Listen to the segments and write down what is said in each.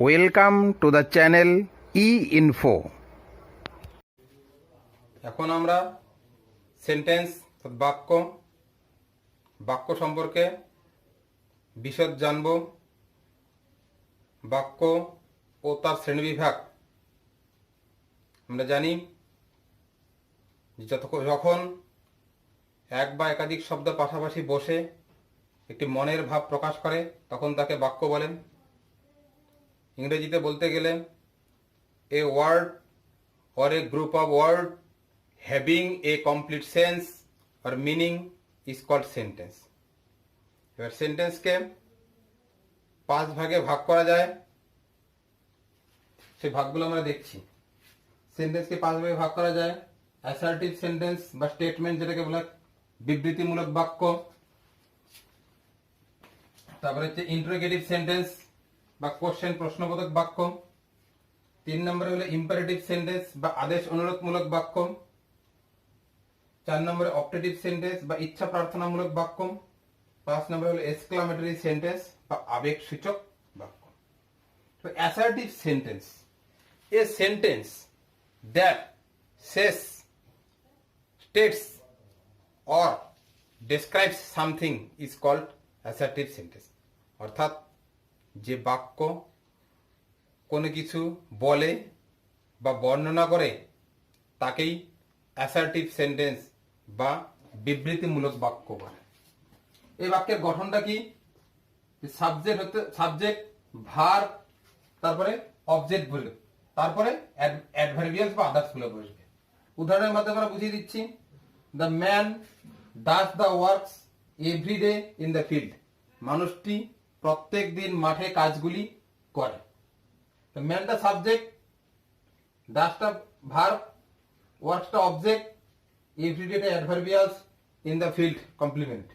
Welcome to the channel E info. এখন আমরা sentence বাক্য বাক্য সম্পর্কে বিশদ জানব। বাক্য ও তার শ্রেণীবিভাগ আমরা জানি যখন এক বা একাধিক শব্দ পাশাপাশি বসে একটি মনের ভাব প্রকাশ করে তখন তাকে বাক্য বলেন। ইংরেজিতে বলতে গেলে a word or a group of words having a complete sense or meaning is called sentence. এবার সেন্টেন্সকে 5 ভাগে ভাগ করা যায়, সেই ভাগগুলো আমরা দেখছি। সেন্টেন্সকে 5 ভাগে ভাগ করা যায়। অ্যাসার্টিভ সেন্টেন্স বা স্টেটমেন্ট, যেটাকে বলা বিবৃতিমূলক বাক্য। তারপরে হচ্ছে ইন্টারোগেটিভ সেন্টেন্স বা কোশ্চেন প্রশ্নবোধক বাক্য। 3 নম্বরে হলো ইম্পারেটিভ সেন্টেন্স বা আদেশ অনুরোধমূলক বাক্য। 4 নম্বরে অপটেটিভ সেন্টেন্স বা ইচ্ছা প্রার্থনামূলক বাক্য। 5 নম্বরে হলো এক্সক্লামেটরি সেন্টেন্স বা আবেগসূচক বাক্য। তো assertive sentence, a sentence that says, states or describes something is called assertive sentence. অর্থাৎ যে বাক্য কোনো কিছু বলে বা বর্ণনা করে তাকেই অ্যাসার্টিভ সেন্টেন্স বা বিবৃতিমূলক বাক্য বলে। এই বাক্যের গঠনটা কি? সাবজেক্ট ভার্ব, তারপরে অবজেক্ট বসবে, তারপরে অ্যাডভার্বিয়ালস বা আদার্স গুলো বসবে। উদাহরণের মাধ্যমে আমরা বুঝিয়ে দিচ্ছি। The man does the works every day in the field. মানুষটি প্রত্যেক দিন মাঠে কাজগুলি করে। The man the subject, does the verb, works the object, everyday the adverbials, in the field complement.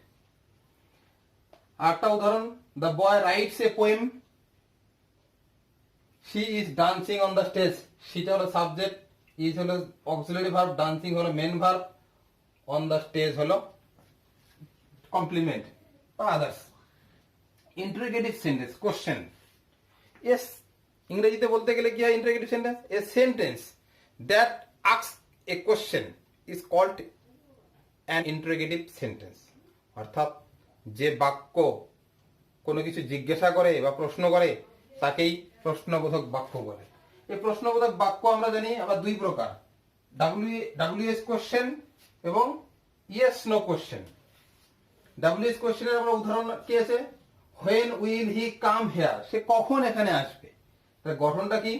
আরেকটা উদাহরণ, the boy writes a poem, she is dancing on the stage. সেটা হলো সাবজেক্ট, is হলো অক্সিলারি ভার্ব, ডান্সিং হলো main verb, on the stage হলো complement বা others. Interrogative sentence, question. yes, ইংরেজিতে বলতে গেলে কি হয় interrogative sentence? A sentence that asks a question is called an interrogative sentence. অর্থাৎ যে বাক্য কোনো কিছু জিজ্ঞাসা করে বা প্রশ্ন করে তাকেই প্রশ্নবোধক বাক্য বলে। এই প্রশ্নবোধক বাক্য আমরা জানি আবার 2 প্রকার, ডাব্লিউএস কোশ্চেন এবং ইয়েস নো কোশ্চেন। ডাব্লিউএস কোশ্চেনের আমরা উদাহরণ কি আছে? When will he come here, সে কখন এখানে আসবে। তার গঠনটা কি?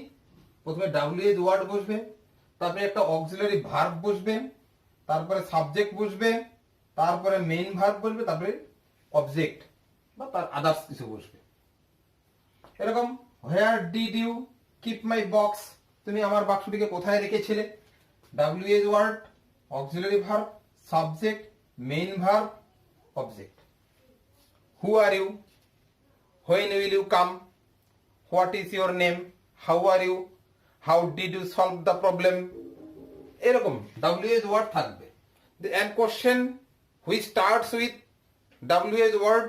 প্রথমে ডাব্লিউএইচ ওয়ার্ড বসবে, তারপরে একটা অক্সিলারি ভার্ব বসবে, তারপরে সাবজেক্ট বসবে, তারপরে মেইন ভার্ব বসবে, তারপরে অবজেক্ট বা তার আদার্স কিছু বসবে। এরকম where did you keep my box, তুমি আমার বাক্সটিকে কোথায় রেখেছিলে। WH word, auxiliary verb, subject, main verb, object. Who are you, when will you come, what is your name, how are you, how did you solve the problem. এরকম WH word থাকবে। And question which starts with WH word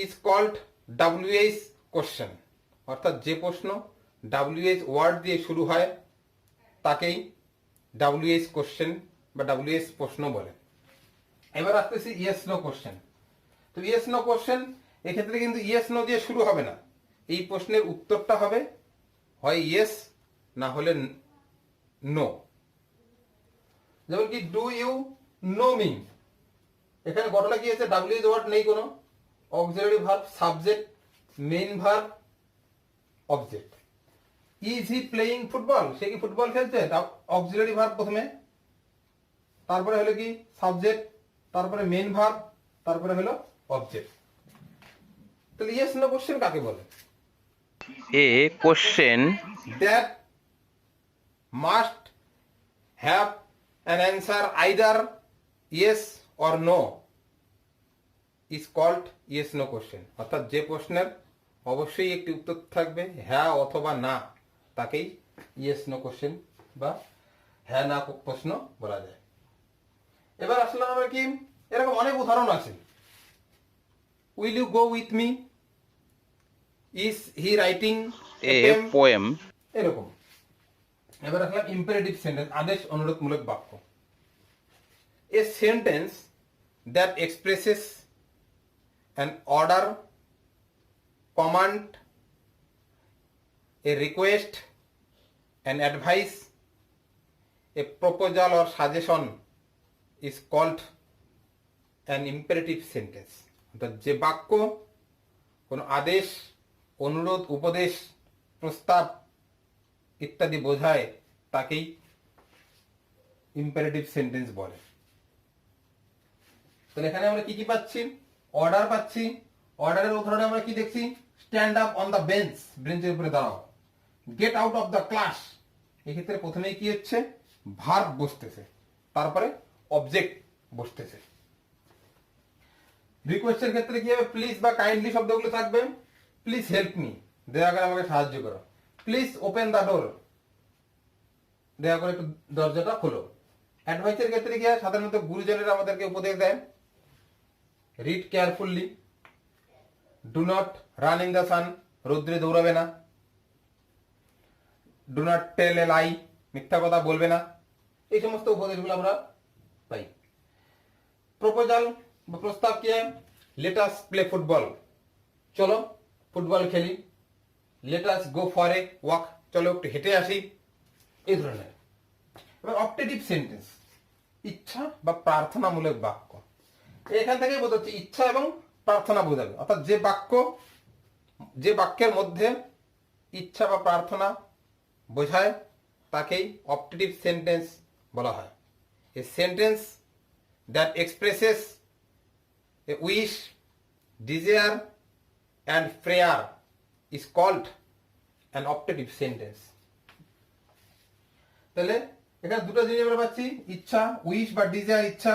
is called WH question. অর্থাৎ যে প্রশ্ন WH word দিয়ে শুরু হয় তাকেই WH question বা ডাব্লিউএইচ প্রশ্ন বলে। এবার আসতেছি ইয়েস নো কোশ্চেন। তো ইয়েস নো কোশ্চেন, এক্ষেত্রে কিন্তু ইয়েস নো দিয়ে শুরু হবে না। এই প্রশ্নের উত্তরটা হবে হয় ইয়েস না হলে নো। যেমন কি ডু ইউ নো মি, এখানে ঘটনা কি আছে? ডাব্লিউএইচ ওয়ার্ড নেই কোনো, auxiliary verb, subject, main verb, object. Is he playing football, সে কি ফুটবল খেলছে? অক্সিলারি ভার্ব প্রথমে, তারপরে হলো কি সাবজেক্ট, তারপরে মেইন ভার্ব, তারপরে হলো অবজেক্ট। তাহলে ইয়েস নো কোশ্চেন কাকে বলে? এ question that must have an answer either yes or no is called yes no question. অর্থাৎ যে প্রশ্নের অবশ্যই একটি উত্তর থাকবে হ্যাঁ অথবা না, তাকেই yes no question বা হ্যাঁ না প্রশ্ন বলা যায়। এবার আসলাম আমরা কি, এরকম অনেক উদাহরণ আছে। Will you go with me, is he writing a poem, এরকম। এবার রাখলাম ইম্পারেটিভ সেন্টেন্স, আদেশ অনুরোধমূলক বাক্য। A sentence that expresses an order, command, a request, an advice, a proposal or suggestion is called an imperative sentence. অর্থাৎ যে বাক্য কোনো আদেশ, অনুরোধ, উপদেশ, প্রস্তাব ইত্যাদি বোঝায় তাকেই ইম্পারেটিভ সেন্টেন্স বলে। তাহলে এখানে আমরা কি কি পাচ্ছি? অর্ডার পাচ্ছি। অর্ডারের উদাহরণে আমরা কি দেখছি? Stand up on the bench, বেঞ্চের উপরে দাঁড়াও। Get out of the class, এক্ষেত্রে প্রথমেই কি হচ্ছে? ভার্ব বসতেছে, তারপরে অবজেক্ট বসতেছে। রিকোয়েস্টের ক্ষেত্রে কি হবে? প্লিজ বা কাইন্ডলি শব্দগুলো থাকবে। প্লিজ হেল্প মি, দয়া করে আমাকে সাহায্য করো। প্লিজ ওপেন দ্য ডোর, দয়া করে একটু দরজাটা খোলো। অ্যাডভাইসের ক্ষেত্রে কি হয়? সাধারণত গুরুজনেরা আমাদেরকে উপদেশ দেয়, read carefully, do not run in the sun, রৌদ্রে দৌড়াবে না, ডু নট টেল এ লাই, মিথ্যা কথা বলবে না। এই সমস্ত উপদেশগুলো আমরা পাই। প্রপোজাল বা প্রস্তাব কি হয়? লেট আস প্লে ফুটবল, চলো ফুটবল খেলি। Let us go for a walk, চলো একটু হেঁটে আসি, এই ধরনের। এবার অপটেটিভ সেন্টেন্স, ইচ্ছা বা প্রার্থনামূলক বাক্য। এখান থেকেই বোঝাচ্ছে ইচ্ছা এবং প্রার্থনা বোঝাবে। অর্থাৎ যে বাক্যের মধ্যে ইচ্ছা বা প্রার্থনা বোঝায় তাকেই অপটেটিভ সেন্টেন্স বলা হয়। A sentence that expresses a wish, desire and prayer is called an optative sentence. তাহলে এখানে দুটো জিনিস আমরা পাচ্ছি, ইচ্ছা, উইশ বা ডিজায়ার, ইচ্ছা।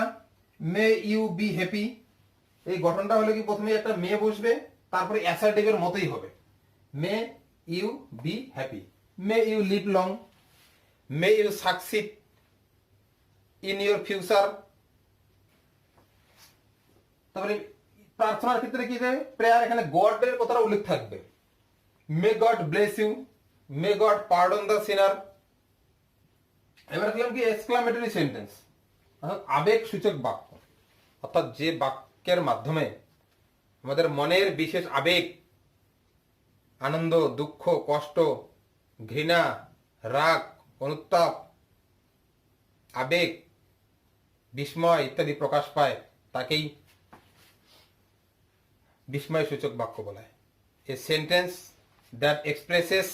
মে ইউ বি হ্যাপি, এই গঠনটা হলে কি প্রথমে একটা মে বসবে, তারপরে অ্যাসার্টিভের মতোই হবে। May you be happy, may you live long, may you succeed in your future. তারপরে প্রার্থনার ক্ষেত্রে কি হবে? প্রেয়ার, এখানে গডের কথাটা উল্লেখ থাকবে। May God bless you, may God pardon the sinner. এবার দেখলাম কি এক্সক্লামেটরি সেন্টেন্স, আবেগ সূচক বাক্য। অর্থাৎ যে বাক্যের মাধ্যমে আমাদের মনের বিশেষ আবেগ, আনন্দ, দুঃখ, কষ্ট, ঘৃণা, রাগ, অনুতাপ, আবেগ, বিস্ময় ইত্যাদি প্রকাশ পায় তাকেই বিস্ময় সূচক বাক্য বলা হয়। A sentence that expresses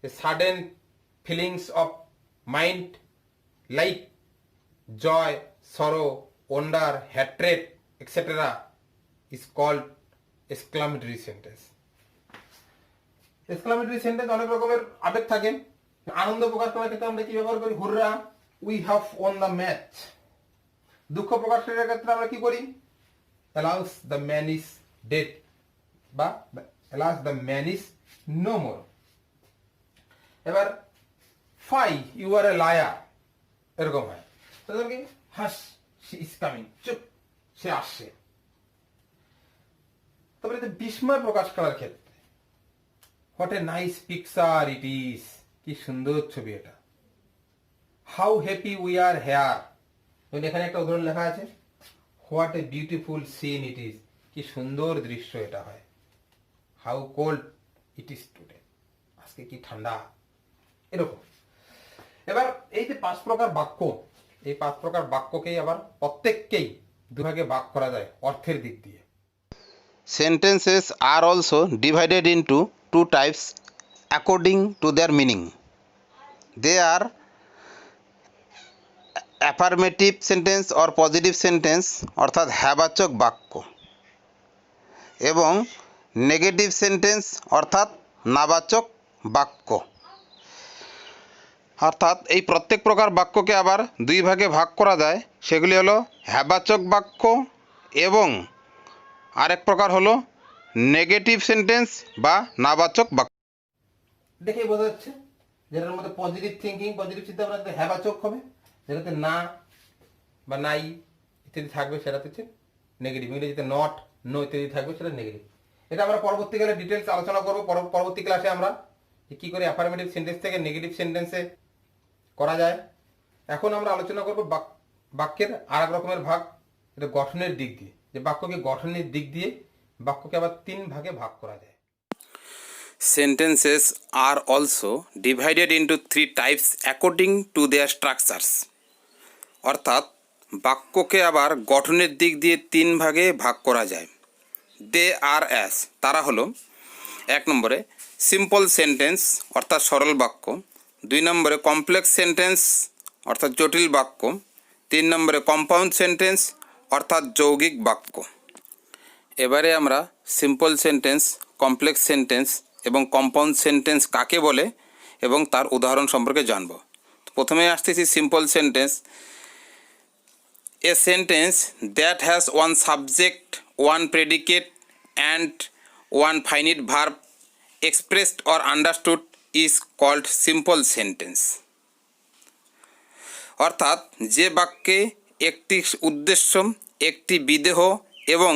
a sudden feelings of mind like joy, sorrow, wonder, hatred etcetera is called exclamatory sentence. Exclamatory sentence অনেক রকমের আবেগ থাকে। আনন্দ প্রকাশ করার ক্ষেত্রে আমরা কি ব্যবহার করি? Hurrah, we have won the match. দুঃখ প্রকাশ করার ক্ষেত্রে আমরা কি করি? Alas the man is dead বা alas the man is no more. এবার fie, you are a liar, এরকম হয়। তাহলে কি হাস, শি ইজ কামিং, চুপ, সে আসছে। তারপরে বিস্ময় প্রকাশ করার ক্ষেত্রে what a nice picture it is, কি সুন্দর ছবি এটা। How happy we are here, এখানে একটা উদাহরণ লেখা আছে, what a beautiful scene it is, কি সুন্দর দৃশ্য এটা হয়। How cold it is today, আজকে কি ঠান্ডা, এরকম। এবার এই যে 5 প্রকার বাক্য, এই 5 প্রকার বাক্যকেই আবার প্রত্যেককেই দুভাগে ভাগ করা যায় অর্থের দিক দিয়ে। sentences are also divided into two types according to their meaning. They are affirmative sentence or positive sentence অর্থাৎ হ্যাবাচক বাক্য এবং নেগেটিভ সেন্টেন্স অর্থাৎ নাবাচক বাক্য। অর্থাৎ এই প্রত্যেক প্রকার বাক্যকে আবার দুই ভাগে ভাগ করা যায়, সেগুলি হলো হ্যাবাচক বাক্য এবং আরেক প্রকার হলো নেগেটিভ সেন্টেন্স বা নাবাচক বাক্য। দেখে বোঝা যাচ্ছে যেটার মধ্যে পজিটিভ থিঙ্কিং, পজিটিভ চিন্তা ভাবনা হ্যাবাচক হবে, যেটাতে না বা নাই ইত্যাদি থাকবে সেটা হচ্ছে নেগেটিভ। ইংরেজিতে নট, নো ইত্যাদি থাকবে সেটা নেগেটিভ। এটা আমরা পরবর্তীকালে ডিটেলস আলোচনা করব। পরবর্তী ক্লাসে আমরা কি করে অ্যাফার্মেটিভ সেন্টেন্স থেকে নেগেটিভ সেন্টেন্সে করা যায়। এখন আমরা আলোচনা করব বাক্যের আর এক রকমের ভাগ, এটা গঠনের দিক দিয়ে, যে বাক্যকে গঠনের দিক দিয়ে বাক্যকে আবার 3 ভাগে ভাগ করা যায়। Sentences are also divided into 3 types according to their structures. অর্থাৎ বাক্যকে আবার গঠনের দিক দিয়ে 3 ভাগে ভাগ করা যায়। দে আর অ্যাস, তারা হলো 1 নম্বরে সিম্পল সেন্টেন্স অর্থাৎ সরল বাক্য, 2 নম্বরে কমপ্লেক্স সেন্টেন্স অর্থাৎ জটিল বাক্য, 3 নম্বরে কম্পাউন্ড সেন্টেন্স অর্থাৎ যৌগিক বাক্য। এবারে আমরা সিম্পল সেন্টেন্স, কমপ্লেক্স সেন্টেন্স এবং কম্পাউন্ড সেন্টেন্স কাকে বলে এবং তার উদাহরণ সম্পর্কে জানব। প্রথমে আসতেছি simple sentence. A sentence that has one subject, one predicate and one finite verb expressed or understood is called simple sentence. অর্থাৎ যে বাক্যে একটি উদ্দেশ্য, একটি বিদেহ এবং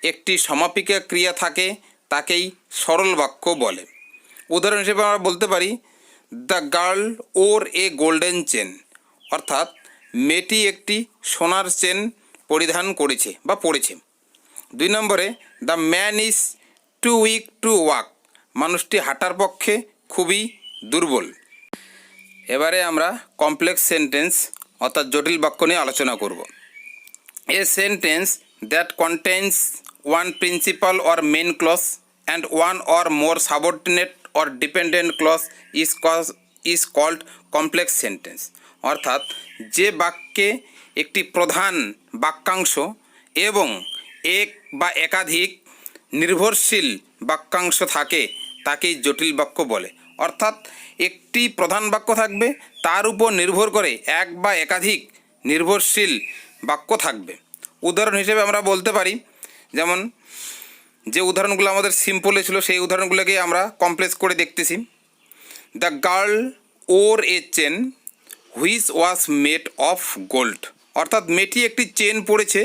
একটি সমাপিকা ক্রিয়া থাকে তাকেই সরল বাক্য বলে। উদাহরণ হিসেবে আমরা বলতে পারি the girl wore A golden chain, অর্থাৎ মেয়েটি একটি সোনার চেন পরিধান করেছে বা পরেছে। 2 নম্বরে the man is too weak to walk, মানুষটি হাঁটার পক্ষে খুবই দুর্বল। এবারে আমরা কমপ্লেক্স সেন্টেন্স অর্থাৎ জটিল বাক্য নিয়ে আলোচনা করব। A sentence that contains one principal or main clause and one or more subordinate or dependent clause is called complex sentence. অর্থাৎ যে বাক্যে একটি প্রধান বাক্যাংশ এবং এক বা একাধিক নির্ভরশীল বাক্যাংশ থাকে তাকেই জটিল বাক্য বলে। অর্থাৎ একটি প্রধান বাক্য থাকবে, তার উপর নির্ভর করে এক বা একাধিক নির্ভরশীল বাক্য থাকবে। উদাহরণ হিসেবে আমরা বলতে পারি, যেমন যে উদাহরণগুলো আমাদের সিম্পলে ছিল সেই উদাহরণগুলোকে আমরা কমপ্লেক্স করে দেখতেছি। The girl wore a chain which was made of gold, অর্থাৎ মেয়েটি একটি চেন পরেছে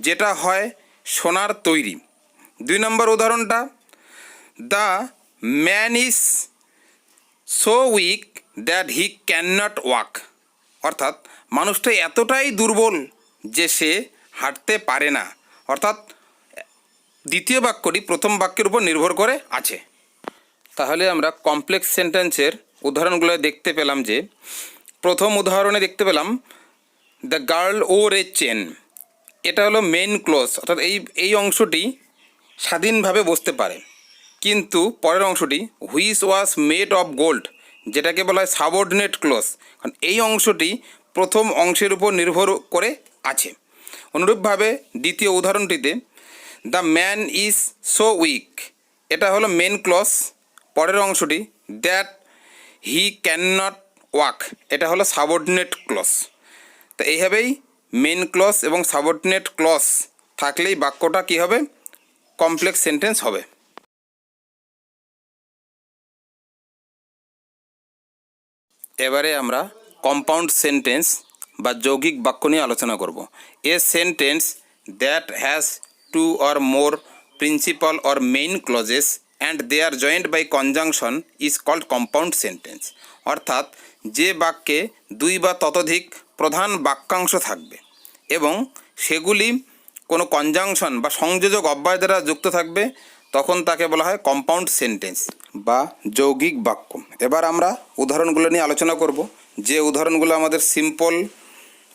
যেটা হয় সোনার তৈরি। 2 নম্বর উদাহরণটা the man is so weak that he can not walk, অর্থাৎ মানুষটা এতটাই দুর্বল যে সে হাঁটতে পারে না। অর্থাৎ দ্বিতীয় বাক্যটি প্রথম বাক্যের উপর নির্ভর করে আছে। তাহলে আমরা কমপ্লেক্স সেন্টেন্সের উদাহরণগুলো দেখতে পেলাম যে প্রথম উদাহরণে দেখতে পেলাম the girl wore a chain, এটা হলো মেইন ক্লজ, অর্থাৎ এই অংশটি স্বাধীনভাবে বসতে পারে। কিন্তু পরের অংশটি which was made of gold, যেটাকে বলা হয় সাবঅর্ডিনেট ক্লজ, কারণ এই অংশটি প্রথম অংশের উপর নির্ভর করে আছে। অনুরূপভাবে দ্বিতীয় উদাহরণটিতে the man is so weak, এটা হলো মেন ক্লজ, পরের অংশটি that he can not walk, এটা হলো সাবঅর্ডিনেট ক্লজ। তো এইভাবেই মেন ক্লজ এবং সাবঅর্ডিনেট ক্লজ থাকলেই বাক্যটা কী হবে, কমপ্লেক্স সেন্টেন্স হবে। এবারে আমরা কম্পাউন্ড সেন্টেন্স বা যৌগিক বাক্য নিয়ে আলোচনা করব। A sentence that has 2 or more principal or main clauses and they are joined by conjunction is called compound sentence। অর্থাৎ যে বাক্যে 2 বা ততোধিক প্রধান বাক্যাংশ থাকবে এবং সেগুলি কোনো কনজাংশন বা সংযোজক অব্যয় দ্বারা যুক্ত থাকবে, তখন তাকে বলা হয় কম্পাউন্ড সেন্টেন্স বা যৌগিক বাক্য। এবার আমরা উদাহরণগুলো নিয়ে আলোচনা করব। যে উদাহরণগুলো আমাদের সিম্পল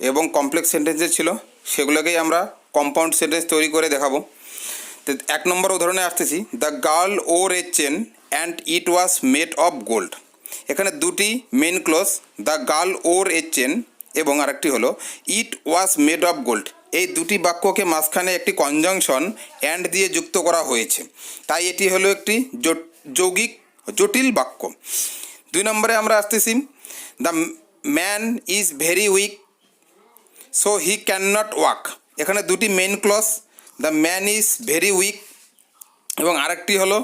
এবং কমপ্লেক্স সেন্টেন্সে ছিল সেগুলোকেই আমরা কম্পাউন্ড সেন্টেন্স তৈরি করে দেখাবো। তো 1 নম্বর উদাহরণে আসতেছি, the girl wore a chain and it was made of gold. এখানে 2টি main clause, the girl wore a chain এবং আরেকটি হলো it was made of gold. এই 2টি বাক্যকে মাঝখানে একটি কনজাংশন অ্যান্ড দিয়ে যুক্ত করা হয়েছে, তাই এটি হলো একটি যৌগিক জটিল বাক্য। 2 নম্বরে আমরা আসতেছি, the man is very weak so he can not walk. এখানে 2টি main clause, the man is very weak এবং আরেকটি হলো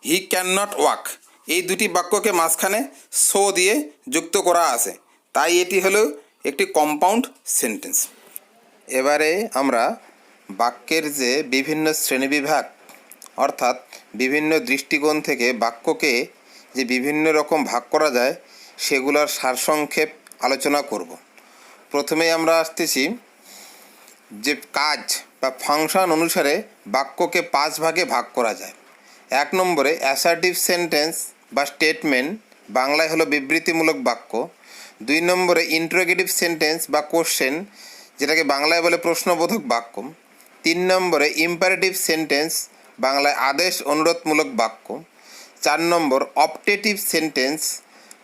হি ক্যান নট ওয়াক। এই 2টি বাক্যকে মাঝখানে সো দিয়ে যুক্ত করা আছে, তাই এটি হলো একটি কম্পাউন্ড সেন্টেন্স। এবারে আমরা বাক্যের যে বিভিন্ন শ্রেণীবিভাগ অর্থাৎ বিভিন্ন দৃষ্টিকোণ থেকে বাক্যকে যে বিভিন্ন রকম ভাগ করা যায় সেগুলোর সারসংক্ষেপ আলোচনা করব। প্রথমেই আমরা আসতেছি যে কাজ বা ফাংশন অনুসারে বাক্যকে 5 ভাগে ভাগ করা যায়। 1 নম্বরে অ্যাসার্টিভ সেন্টেন্স বা স্টেটমেন্ট, বাংলায় হলো বিবৃতিমূলক বাক্য। 2 নম্বরে ইন্টারোগেটিভ সেন্টেন্স বা কোশ্চেন, যেটাকে বাংলায় বলে প্রশ্নবোধক বাক্য। 3 নম্বরে ইম্পারেটিভ সেন্টেন্স, বাংলায় আদেশ অনুরোধমূলক বাক্য। 4 নম্বর অপটেটিভ সেন্টেন্স,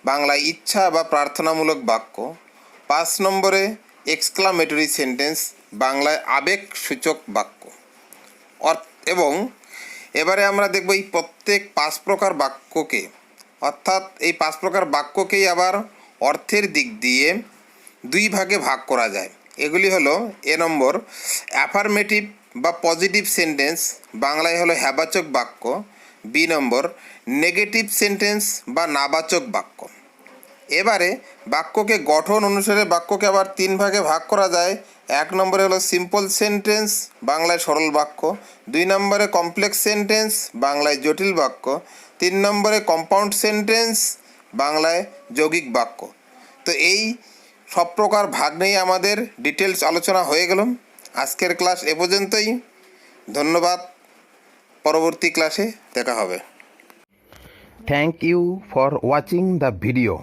বাংলায় ইচ্ছা বা প্রার্থনামূলক বাক্য। 5 নম্বরে এক্সক্লামেটরি সেন্টেন্স, বাংলায় আবেগসূচক বাক্য। এবং এবারে আমরা দেখব এই প্রত্যেক 5 প্রকার বাক্যকে, অর্থাৎ এই 5 প্রকার বাক্যকেই আবার অর্থের দিক দিয়ে 2 ভাগে ভাগ করা যায়। এগুলি হলো এ নম্বর অ্যাফার্মেটিভ বা পজিটিভ সেন্টেন্স, বাংলায় হলো হ্যাবাচক বাক্য। বি নম্বর নেগেটিভ সেন্টেন্স বা নাবাচক বাক্য। এবারে বাক্যকে গঠন অনুসারে বাক্যকে আবার 3 ভাগে ভাগ করা যায়। 1 নম্বরে হলো সিম্পল সেন্টেন্স, বাংলায় সরল বাক্য। 2 নম্বরে কমপ্লেক্স সেন্টেন্স, বাংলায় জটিল বাক্য। 3 নম্বরে কম্পাউন্ড সেন্টেন্স, বাংলায় যৌগিক বাক্য। তো এই সব প্রকার ভাগ নিয়ে আমাদের ডিটেলস আলোচনা হয়ে গেল। আজকের ক্লাস এ পর্যন্তই। ধন্যবাদ, পরবর্তী ক্লাসে দেখা হবে। Thank you for watching the video.